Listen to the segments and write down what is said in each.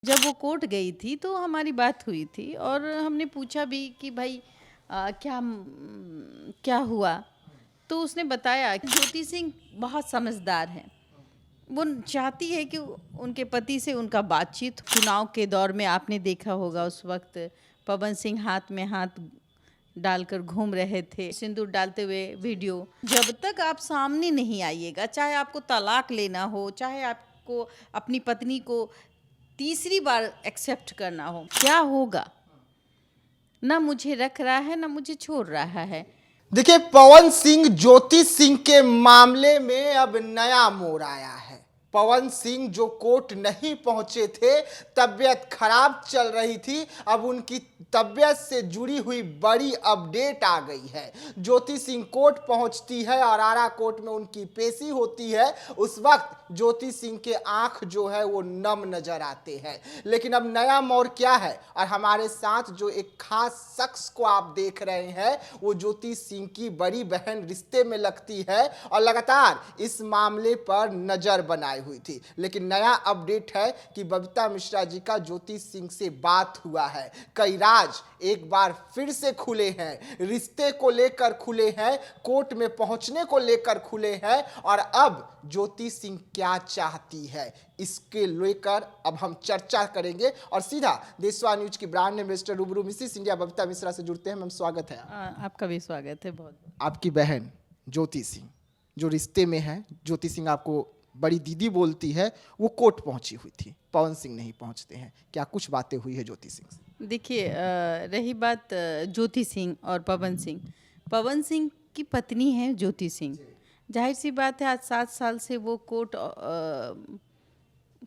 जब वो कोर्ट गई थी तो हमारी बात हुई थी और हमने पूछा भी कि भाई क्या हुआ। तो उसने बताया कि ज्योति सिंह बहुत समझदार है। वो चाहती है कि उनके पति से उनका बातचीत। चुनाव के दौर में आपने देखा होगा उस वक्त पवन सिंह हाथ में हाथ डालकर घूम रहे थे, सिंदूर डालते हुए वीडियो। जब तक आप सामने नहीं आइएगा, चाहे आपको तलाक लेना हो, चाहे आपको अपनी पत्नी को तीसरी बार एक्सेप्ट करना हो, क्या होगा? ना मुझे रख रहा है ना मुझे छोड़ रहा है। देखिए, पवन सिंह ज्योति सिंह के मामले में अब नया मोड़ आया है। पवन सिंह जो कोर्ट नहीं पहुंचे थे, तबीयत खराब चल रही थी, अब उनकी तबीयत से जुड़ी हुई बड़ी अपडेट आ गई है। ज्योति सिंह कोर्ट पहुंचती है और आरा कोर्ट में उनकी पेशी होती है। उस वक्त ज्योति सिंह के आंख जो है वो नम नजर आते हैं। लेकिन अब नया मोड़ क्या है, और हमारे साथ जो एक खास शख्स को आप देख रहे हैं, वो ज्योति सिंह की बड़ी बहन रिश्ते में लगती है और लगातार इस मामले पर नजर बनाए हुई थी। लेकिन नया अपडेट है कि बबीता मिश्रा जी का ज्योति सिंह से बात हुआ है। कई राज एक बार फिर से खुले हैं, रिश्ते को लेकर खुले हैं, कोर्ट में पहुंचने को लेकर खुले हैं, और अब ज्योति सिंह क्या चाहती है इसके लेकर अब हम चर्चा करेंगे। और सीधा देशवा न्यूज की ब्रांड एम्बेसडर रूबरू मिसिस इंडिया बबीता मिश्रा से जुड़ते हैं। मैम, स्वागत है। आपका भी स्वागत है बहुत। आपकी बहन ज्योति सिंह जो रिश्ते में है, ज्योति सिंह आपको बड़ी दीदी बोलती है, वो कोर्ट पहुंची हुई थी, पवन सिंह नहीं पहुंचते हैं। क्या कुछ बातें हुई है ज्योति सिंह से? देखिए, रही बात ज्योति सिंह और पवन सिंह की पत्नी है ज्योति सिंह। जाहिर सी बात है, आज 7 साल से वो कोर्ट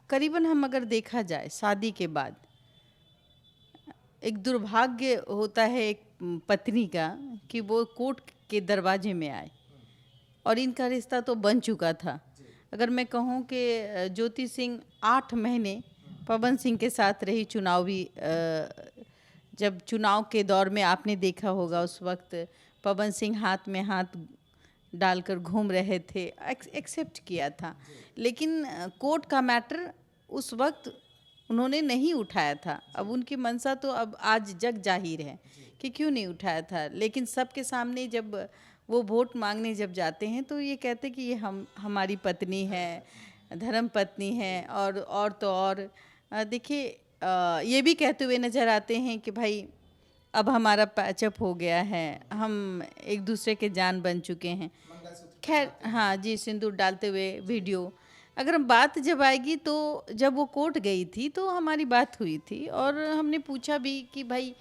करीबन, हम अगर देखा जाए शादी के बाद, एक दुर्भाग्य होता है एक पत्नी का कि वो कोर्ट के दरवाजे में आए, और इनका रिश्ता तो बन चुका था। अगर मैं कहूँ कि ज्योति सिंह 8 महीने पवन सिंह के साथ रही चुनावी, जब चुनाव के दौर में आपने देखा होगा उस वक्त पवन सिंह हाथ में हाथ डालकर घूम रहे थे, एक्सेप्ट किया था। लेकिन कोर्ट का मैटर उस वक्त उन्होंने नहीं उठाया था। अब उनकी मंशा तो अब आज जग जाहिर है कि क्यों नहीं उठाया था। लेकिन सबके सामने जब वो वोट मांगने जब जाते हैं तो ये कहते कि ये हमारी पत्नी है, धर्म पत्नी है, और तो और देखिए, ये भी कहते हुए नज़र आते हैं कि भाई अब हमारा पैचअप हो गया है, हम एक दूसरे के जान बन चुके हैं। खैर, हाँ जी, सिंदूर डालते हुए वीडियो। अगर बात जब आएगी तो जब वो कोर्ट गई थी तो हमारी बात हुई थी और हमने पूछा भी कि भाई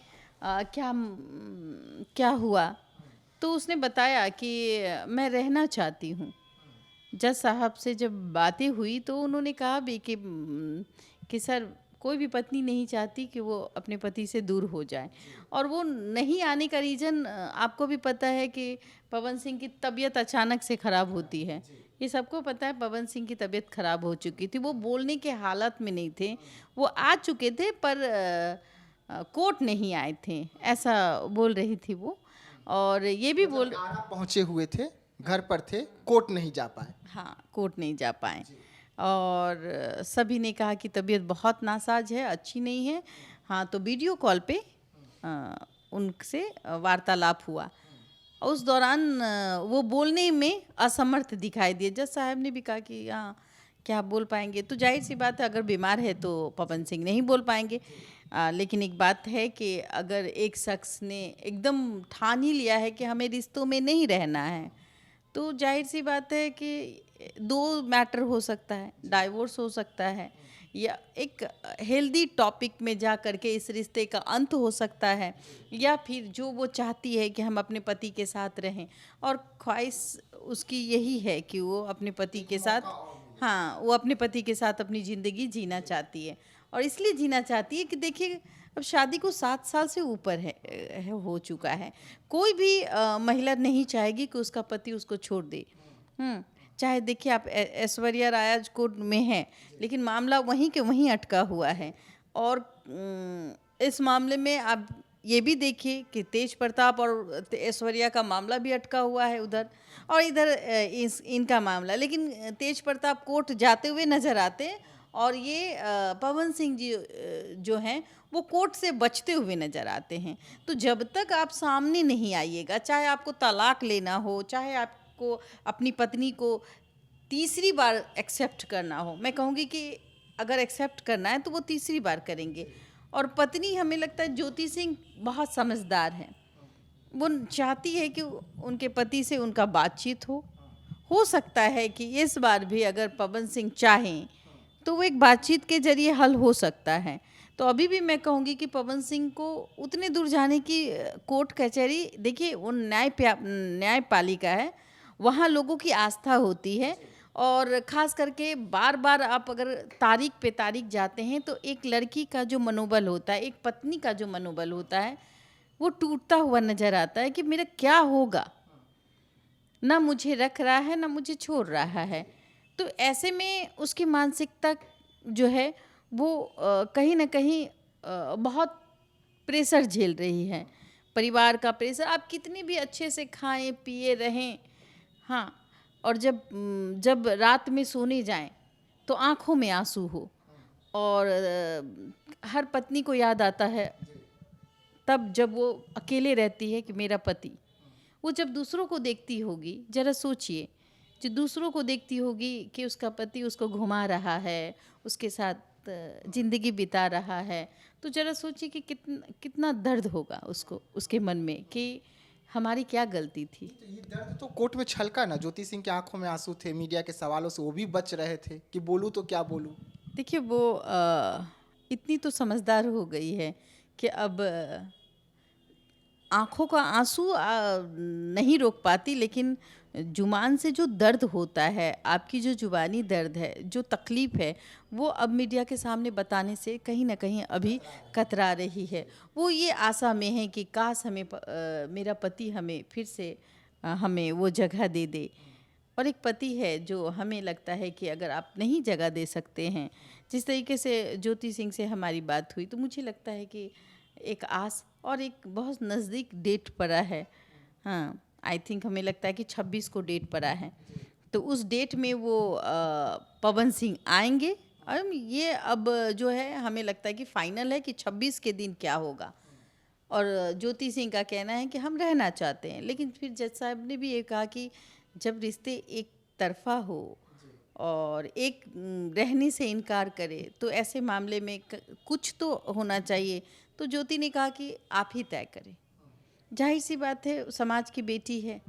क्या हुआ। तो उसने बताया कि मैं रहना चाहती हूँ। जज साहब से जब बातें हुई तो उन्होंने कहा भी कि सर, कोई भी पत्नी नहीं चाहती कि वो अपने पति से दूर हो जाए। और वो नहीं आने का रीज़न आपको भी पता है कि पवन सिंह की तबीयत अचानक से ख़राब होती है। ये सबको पता है, पवन सिंह की तबीयत ख़राब हो चुकी थी, वो बोलने के हालत में नहीं थे। वो आ चुके थे पर कोर्ट नहीं आए थे, ऐसा बोल रही थी वो। और ये भी बोल, आरा पहुंचे हुए थे, घर पर थे, कोर्ट नहीं जा पाए। हाँ, कोर्ट नहीं जा पाए। और सभी ने कहा कि तबीयत बहुत नासाज है, अच्छी नहीं है। हाँ, तो वीडियो कॉल पे उनसे वार्तालाप हुआ। उस दौरान वो बोलने में असमर्थ दिखाई दिए। जज साहब ने भी कहा कि हाँ, क्या बोल पाएंगे? तो जाहिर सी बात है, अगर बीमार है तो पवन सिंह नहीं बोल पाएंगे। लेकिन एक बात है कि अगर एक शख्स ने एकदम ठान ही लिया है कि हमें रिश्तों में नहीं रहना है, तो जाहिर सी बात है कि 2 मैटर हो सकता है, डाइवोर्स हो सकता है, या एक हेल्दी टॉपिक में जा कर के इस रिश्ते का अंत हो सकता है, या फिर जो वो चाहती है कि हम अपने पति के साथ रहें, और ख्वाहिश उसकी यही है कि वो अपने पति के साथ, हाँ, वो अपने पति के साथ अपनी ज़िंदगी जीना चाहती है। और इसलिए जीना चाहती है कि देखिए, अब शादी को 7 साल से ऊपर हो चुका है। कोई भी महिला नहीं चाहेगी कि उसका पति उसको छोड़ दे। चाहे देखिए, आप ऐश्वर्या राय कोर्ट में है, लेकिन मामला वहीं के वहीं अटका हुआ है। और इस मामले में आप ये भी देखिए कि तेज प्रताप और ऐश्वर्या का मामला भी अटका हुआ है उधर, और इधर इनका मामला। लेकिन तेज प्रताप कोर्ट जाते हुए नजर आते हैं और ये पवन सिंह जी जो हैं वो कोर्ट से बचते हुए नजर आते हैं। तो जब तक आप सामने नहीं आइएगा, चाहे आपको तलाक लेना हो, चाहे आपको अपनी पत्नी को तीसरी बार एक्सेप्ट करना हो, मैं कहूँगी कि अगर एक्सेप्ट करना है तो वो तीसरी बार करेंगे। और पत्नी, हमें लगता है ज्योति सिंह बहुत समझदार है, वो चाहती है कि उनके पति से उनका बातचीत हो सकता है कि इस बार भी अगर पवन सिंह चाहें तो वो एक बातचीत के जरिए हल हो सकता है। तो अभी भी मैं कहूँगी कि पवन सिंह को उतने दूर जाने की कोर्ट कचहरी, देखिए वो न्यायपालिका है, वहाँ लोगों की आस्था होती है। और ख़ास करके बार बार आप अगर तारीख पे तारीख जाते हैं तो एक लड़की का जो मनोबल होता है, एक पत्नी का जो मनोबल होता है, वो टूटता हुआ नज़र आता है कि मेरा क्या होगा, ना मुझे रख रहा है ना मुझे छोड़ रहा है। तो ऐसे में उसकी मानसिकता जो है वो कहीं ना कहीं बहुत प्रेशर झेल रही है, परिवार का प्रेशर। आप कितने भी अच्छे से खाएं पिए रहें, हाँ, और जब रात में सोने जाएं तो आँखों में आंसू हो, और हर पत्नी को याद आता है तब जब वो अकेले रहती है कि मेरा पति। वो जब दूसरों को देखती होगी, जरा सोचिए, जो दूसरों को देखती होगी कि उसका पति उसको घुमा रहा है, उसके साथ ज़िंदगी बिता रहा है, तो जरा सोचिए कि कितना दर्द होगा उसको, उसके मन में कि हमारी क्या गलती थी। ये दर्द तो कोर्ट में छलका ना, ज्योति सिंह की आंखों में आंसू थे, मीडिया के सवालों से वो भी बच रहे थे कि बोलूँ तो क्या बोलूँ। देखिए वो इतनी तो समझदार हो गई है कि अब आँखों का आंसू नहीं रोक पाती, लेकिन जुबान से जो दर्द होता है, आपकी जो जुबानी दर्द है, जो तकलीफ़ है, वो अब मीडिया के सामने बताने से कहीं ना कहीं अभी कतरा रही है। वो ये आशा में है कि काश हमें मेरा पति हमें फिर से हमें वो जगह दे दे। और एक पति है जो हमें लगता है कि अगर आप नहीं जगह दे सकते हैं, जिस तरीके से ज्योति सिंह से हमारी बात हुई, तो मुझे लगता है कि एक आस और एक बहुत नज़दीक डेट पड़ा है। हाँ, आई थिंक हमें लगता है कि 26 को डेट पड़ा है, तो उस डेट में वो पवन सिंह आएंगे। और ये अब जो है हमें लगता है कि फाइनल है कि 26 के दिन क्या होगा। और ज्योति सिंह का कहना है कि हम रहना चाहते हैं, लेकिन फिर जज साहब ने भी ये कहा कि जब रिश्ते एक तरफा हो और एक रहने से इनकार करे तो ऐसे मामले में कुछ तो होना चाहिए। तो ज्योति ने कहा कि आप ही तय करें। जाहिर सी बात है, समाज की बेटी है,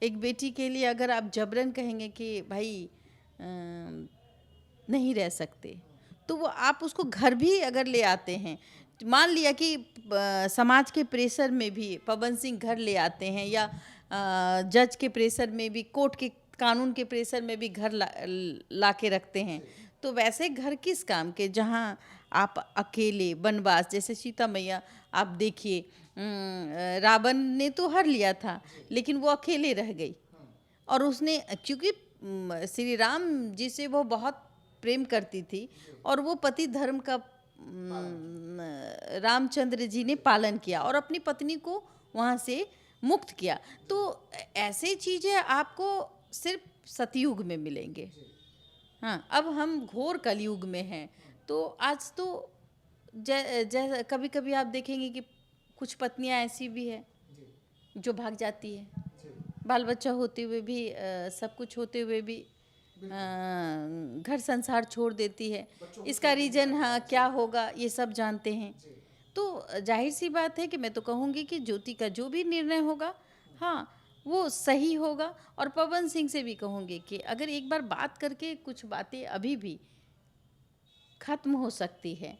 एक बेटी के लिए अगर आप जबरन कहेंगे कि भाई नहीं रह सकते, तो वो आप उसको घर भी अगर ले आते हैं, मान लिया कि समाज के प्रेशर में भी पवन सिंह घर ले आते हैं, या जज के प्रेशर में भी, कोर्ट के कानून के प्रेशर में भी घर ला के रखते हैं, तो वैसे घर किस काम के जहाँ आप अकेले वनवास, जैसे सीता मैया आप देखिए, रावण ने तो हर लिया था लेकिन वो अकेले रह गई, और उसने क्योंकि श्री राम जी से वो बहुत प्रेम करती थी और वो पति धर्म का रामचंद्र जी ने पालन किया और अपनी पत्नी को वहाँ से मुक्त किया। तो ऐसे चीज़ें आपको सिर्फ सतयुग में मिलेंगे। हाँ, अब हम घोर कलयुग में हैं, तो आज तो कभी कभी आप देखेंगे कि कुछ पत्नियां ऐसी भी है जो भाग जाती है, बाल बच्चा होते हुए भी, सब कुछ होते हुए भी घर संसार छोड़ देती है। इसका रीज़न हाँ क्या होगा ये सब जानते हैं। तो जाहिर सी बात है कि मैं तो कहूँगी कि ज्योति का जो भी निर्णय होगा, हाँ, वो सही होगा। और पवन सिंह से भी कहूँगी कि अगर एक बार बात करके कुछ बातें अभी भी ख़त्म हो सकती है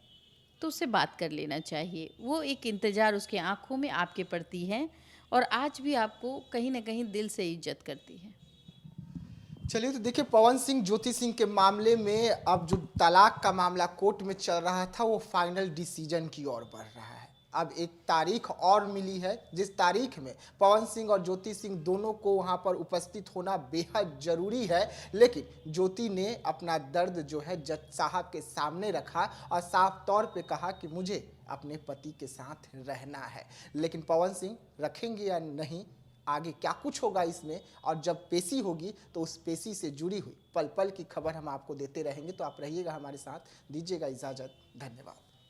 तो उससे बात कर लेना चाहिए। वो एक इंतज़ार उसके आँखों में आपके प्रति है और आज भी आपको कहीं ना कहीं दिल से इज्जत करती है। चलिए, तो देखिए, पवन सिंह ज्योति सिंह के मामले में अब जो तलाक का मामला कोर्ट में चल रहा था वो फाइनल डिसीजन की ओर बढ़ रहा है। अब एक तारीख और मिली है जिस तारीख में पवन सिंह और ज्योति सिंह दोनों को वहां पर उपस्थित होना बेहद जरूरी है। लेकिन ज्योति ने अपना दर्द जो है जज साहब के सामने रखा और साफ तौर पे कहा कि मुझे अपने पति के साथ रहना है। लेकिन पवन सिंह रखेंगे या नहीं, आगे क्या कुछ होगा इसमें, और जब पेशी होगी तो उस पेशी से जुड़ी हुई पल पल की खबर हम आपको देते रहेंगे। तो आप रहिएगा हमारे साथ, दीजिएगा इजाज़त, धन्यवाद।